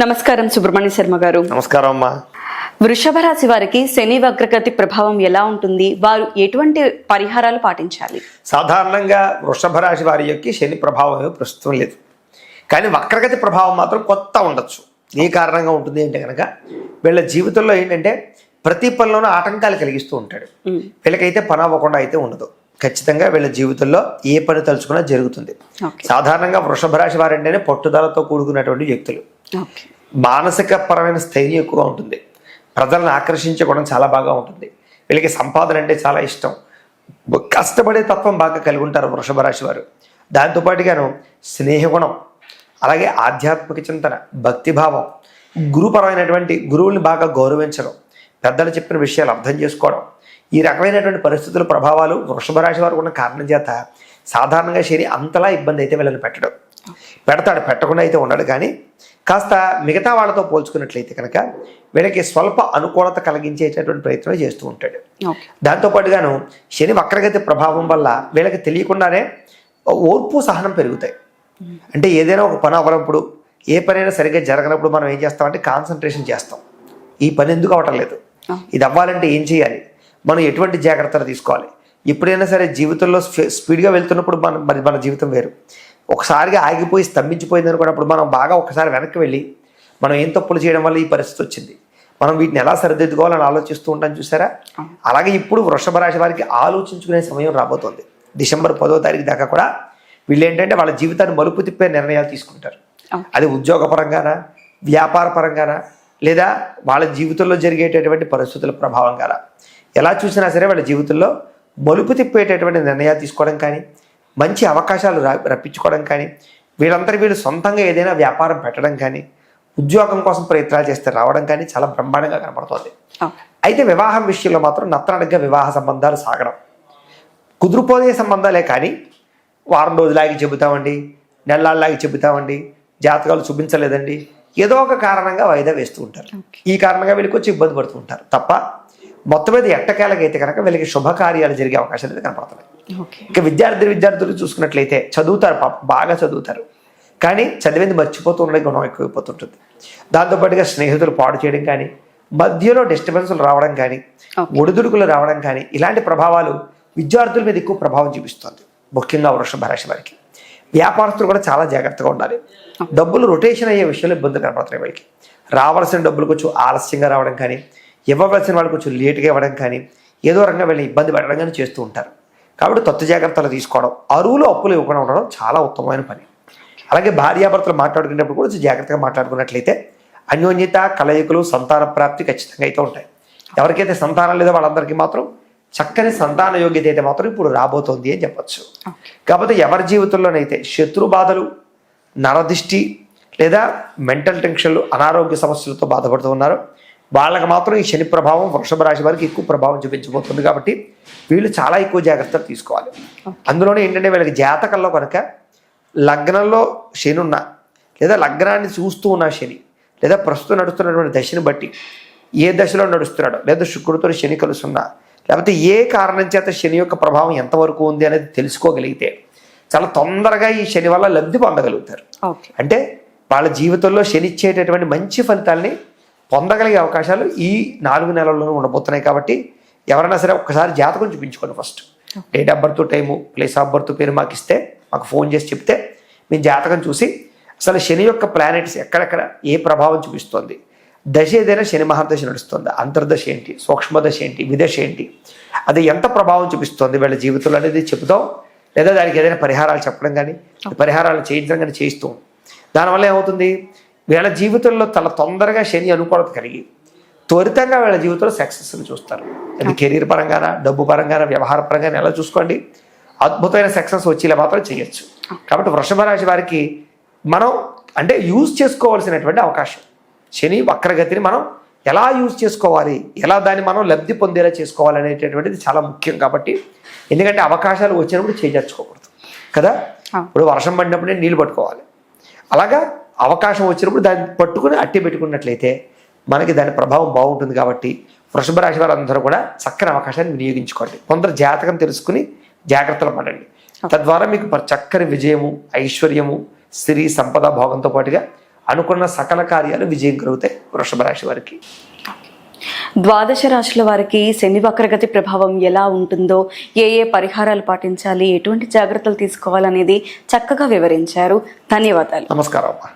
నమస్కారం సుబ్రహ్మణ్య శర్మ గారు. నమస్కారం అమ్మా. వృషభ రాశి వారికి శని వక్రగతి ప్రభావం ఎలా ఉంటుంది? వారు ఎటువంటి పరిహారాలు పాటించాలి? సాధారణంగా వృషభ రాశి వారి యొక్క శని ప్రభావం ప్రస్తుతం లేదు, కానీ వక్రగతి ప్రభావం మాత్రం కొత్త ఉండొచ్చు. ఏ కారణంగా ఉంటుంది అంటే కనుక వీళ్ళ జీవితంలో ఏంటంటే ప్రతి పనిలోనూ ఆటంకాలు కలిగిస్తూ ఉంటాడు. వీళ్ళకైతే పని అవ్వకుండా అయితే ఉండదు. ఖచ్చితంగా వీళ్ళ జీవితంలో ఏ పని తలుచుకున్నా జరుగుతుంది. సాధారణంగా వృషభ రాశి వారంటేనే పట్టుదలతో కూడుకున్నటువంటి వ్యక్తులు. మానసిక పరమైన స్థైర్యం ఎక్కువగా ఉంటుంది. ప్రజలను ఆకర్షించుకోవడం చాలా బాగా ఉంటుంది. వీళ్ళకి సంపాదన అంటే చాలా ఇష్టం. కష్టపడే తత్వం బాగా కలిగి ఉంటారు వృషభ రాశి వారు. దాంతోపాటుగాను స్నేహగుణం, అలాగే ఆధ్యాత్మిక చింతన, భక్తిభావం, గురుపరమైనటువంటి గురువుల్ని బాగా గౌరవించడం, పెద్దలు చెప్పిన విషయాలు అర్థం చేసుకోవడం, ఈ రకమైనటువంటి పరిస్థితుల ప్రభావాలు వృషభ రాశి వారికి ఉన్న కారణం చేత సాధారణంగా శని అంతలా ఇబ్బంది అయితే వీళ్ళని పెడతాడు, పెట్టకుండా అయితే ఉన్నాడు. కానీ కాస్త మిగతా వాళ్ళతో పోల్చుకున్నట్లయితే కనుక వీళ్ళకి స్వల్ప అనుకూలత కలిగించేటటువంటి ప్రయత్నం చేస్తూ ఉంటాడు. దాంతోపాటుగాను శని వక్రగతి ప్రభావం వల్ల వీళ్ళకి తెలియకుండానే ఓర్పు సహనం పెరుగుతాయి. అంటే ఏదైనా ఒక పని అవ్వనప్పుడు, ఏ పనైనా సరిగ్గా జరగనప్పుడు మనం ఏం చేస్తామంటే కాన్సన్ట్రేషన్ చేస్తాం. ఈ పని ఎందుకు అవ్వటం లేదు, ఇది అవ్వాలంటే ఏం చేయాలి, మనం ఎటువంటి జాగ్రత్తలు తీసుకోవాలి. ఎప్పుడైనా సరే జీవితంలో స్పీడ్గా వెళ్తున్నప్పుడు మన జీవితం వేరు. ఒకసారిగా ఆగిపోయి స్తంభించిపోయింది అనుకున్నప్పుడు మనం బాగా ఒకసారి వెనక్కి వెళ్ళి మనం ఏం తప్పులు చేయడం వల్ల ఈ పరిస్థితి వచ్చింది, మనం వీటిని ఎలా సరిదిద్దుకోవాలని ఆలోచిస్తూ ఉంటాం చూసారా. అలాగే ఇప్పుడు వృషభ రాశి వారికి ఆలోచించుకునే సమయం రాబోతోంది. డిసెంబర్ 10వ తారీఖు దాకా కూడా వీళ్ళు ఏంటంటే వాళ్ళ జీవితాన్ని మలుపు తిప్పే నిర్ణయాలు తీసుకుంటారు. అది ఉద్యోగపరంగానా, వ్యాపార పరంగానా, లేదా వాళ్ళ జీవితంలో జరిగేటటువంటి పరిస్థితుల ప్రభావంగానా, ఎలా చూసినా సరే వాళ్ళ జీవితంలో మలుపు తిప్పేటటువంటి నిర్ణయాలు తీసుకోవడం కానీ, మంచి అవకాశాలు రప్పించుకోవడం కానీ, వీళ్ళు సొంతంగా ఏదైనా వ్యాపారం పెట్టడం కానీ, ఉద్యోగం కోసం ప్రయత్నాలు చేస్తే రావడం కానీ చాలా బ్రహ్మాండంగా కనపడుతుంది. అయితే వివాహం విషయంలో మాత్రం నత్తనడగ్గా వివాహ సంబంధాలు సాగడం, కుదురుపోయే సంబంధాలే కానీ వారం రోజులాగి చెబుతామండి, నెలలాగి చెబుతామండి, జాతకాలు చూపించలేదండి, ఏదో ఒక కారణంగా వాయిదా వేస్తూ ఉంటారు. ఈ కారణంగా వీళ్ళకి వచ్చి ఇబ్బంది పడుతూ ఉంటారు తప్ప మొత్తం మీద ఎట్టకేలకైతే కనుక వీళ్ళకి శుభకార్యాలు జరిగే అవకాశాలు అయితే కనపడుతున్నాయి. ఇక విద్యార్థులు చూసుకున్నట్లయితే చదువుతారు, బాగా చదువుతారు, కానీ చదివింది మర్చిపోతూ ఉండే గుణం ఎక్కువైపోతుంటుంది. దాంతోపాటుగా స్నేహితులు పాడు చేయడం కానీ, మధ్యలో డిస్టర్బెన్స్లు రావడం కానీ, ఒడిదుడుకులు రావడం కానీ, ఇలాంటి ప్రభావాలు విద్యార్థుల మీద ఎక్కువ ప్రభావం చూపిస్తుంది. ముఖ్యంగా వృషభ రాశి వారికి. వ్యాపారస్తులు కూడా చాలా జాగ్రత్తగా ఉండాలి. డబ్బులు రొటేషన్ అయ్యే విషయంలో ఇబ్బందులు కనపడుతున్నాయి. వీళ్ళకి రావాల్సిన డబ్బులు కొంచెం ఆలస్యంగా రావడం కానీ, ఇవ్వవలసిన వాళ్ళు కొంచెం లేటుగా ఇవ్వడం కానీ, ఏదో రకంగా వీళ్ళని ఇబ్బంది పెట్టడం కానీ చేస్తూ ఉంటారు. కాబట్టి తొత్తు జాగ్రత్తలు తీసుకోవడం, అరువులు అప్పులు ఇవ్వకుండా ఉండడం చాలా ఉత్తమమైన పని. అలాగే భార్యాభర్తలు మాట్లాడుకునేటప్పుడు కూడా కొంచెం జాగ్రత్తగా మాట్లాడుకున్నట్లయితే అన్యోన్యత, కలయికలు, సంతాన ప్రాప్తి ఖచ్చితంగా అయితే ఉంటాయి. ఎవరికైతే సంతానం లేదో వాళ్ళందరికీ మాత్రం చక్కని సంతాన యోగ్యత అయితే మాత్రం ఇప్పుడు రాబోతోంది అని చెప్పచ్చు. కాకపోతే ఎవరి జీవితంలోనైతే శత్రు బాధలు, నరదిష్టి లేదా మెంటల్ టెన్షన్లు, అనారోగ్య సమస్యలతో బాధపడుతూ ఉన్నారో వాళ్ళకి మాత్రం ఈ శని ప్రభావం వృషభ రాశి వారికి ఎక్కువ ప్రభావం చూపించబోతుంది. కాబట్టి వీళ్ళు చాలా ఎక్కువ జాగ్రత్తలు తీసుకోవాలి. అందులోనే ఏంటంటే వీళ్ళకి జాతకంలో కనుక లగ్నంలో శని ఉన్నా, లేదా లగ్నాన్ని చూస్తూ ఉన్న శని, లేదా ప్రస్తుతం నడుస్తున్నటువంటి దశని బట్టి ఏ దశలో నడుస్తున్నాడో, లేదా శుక్రుడితో శని కలుస్తున్నా, లేకపోతే ఏ కారణం చేత శని యొక్క ప్రభావం ఎంతవరకు ఉంది అనేది తెలుసుకోగలిగితే చాలా తొందరగా ఈ శని వల్ల లబ్ధి పొందగలుగుతారు. అంటే వాళ్ళ జీవితంలో శని ఇచ్చేటటువంటి మంచి ఫలితాల్ని పొందగలిగే అవకాశాలు ఈ 4 నెలల్లోనూ ఉండబోతున్నాయి. కాబట్టి ఎవరైనా సరే ఒక్కసారి జాతకం చూపించుకోండి. First date of birth, time, place of birth, పేరు మాకు ఇస్తే, మాకు ఫోన్ చేసి చెప్తే మేము జాతకం చూసి అసలు శని యొక్క ప్లానెట్స్ ఎక్కడెక్కడ ఏ ప్రభావం చూపిస్తుంది, దశ ఏదైనా శని మహాదశ నడుస్తుంది, అంతర్దశ ఏంటి, సూక్ష్మదశ ఏంటి, విదశ ఏంటి, అది ఎంత ప్రభావం చూపిస్తుంది వీళ్ళ జీవితంలో అనేది చెబుతాం. లేదా దానికి ఏదైనా పరిహారాలు చెప్పడం కానీ, పరిహారాలు చేయించడం కానీ చేయిస్తూ, దానివల్ల ఏమవుతుంది, వీళ్ళ జీవితంలో చాలా తొందరగా శని అనుకూలత కలిగి త్వరితంగా వీళ్ళ జీవితంలో సక్సెస్ని చూస్తారు. అది కెరీర్ పరంగానా, డబ్బు పరంగానా, వ్యవహార పరంగానే ఎలా చూసుకోండి, అద్భుతమైన సక్సెస్ వచ్చేలా మాత్రం చేయొచ్చు. కాబట్టి వృషభ రాశి వారికి మనం అంటే యూజ్ చేసుకోవాల్సినటువంటి అవకాశం, శని వక్రగతిని మనం ఎలా యూజ్ చేసుకోవాలి, ఎలా దాన్ని మనం లబ్ధి పొందేలా చేసుకోవాలి అనేటటువంటిది చాలా ముఖ్యం. కాబట్టి ఎందుకంటే అవకాశాలు వచ్చినప్పుడు చేజర్చుకోకూడదు కదా. ఇప్పుడు వర్షం పడినప్పుడే నీళ్ళు పట్టుకోవాలి. అలాగా అవకాశం వచ్చినప్పుడు దాన్ని పట్టుకుని అట్టి పెట్టుకున్నట్లయితే మనకి దాని ప్రభావం బాగుంటుంది. కాబట్టి వృషభ రాశి వారందరూ కూడా చక్కని అవకాశాన్ని వినియోగించుకోండి. కొందరు జాతకం తెలుసుకుని జాగ్రత్తలు పడండి. తద్వారా మీకు చక్కని విజయము, ఐశ్వర్యము, సిరి, సంపద, భోగంతో పాటుగా అనుకున్న సకల కార్యాలు విజయం కలుగుతాయి వృషభ రాశి వారికి. ద్వాదశ రాశుల వారికి శని వక్రగతి ప్రభావం ఎలా ఉంటుందో, ఏ ఏ పరిహారాలు పాటించాలి, ఎటువంటి జాగ్రత్తలు తీసుకోవాలనేది చక్కగా వివరించారు. ధన్యవాదాలు. నమస్కారం అమ్మా.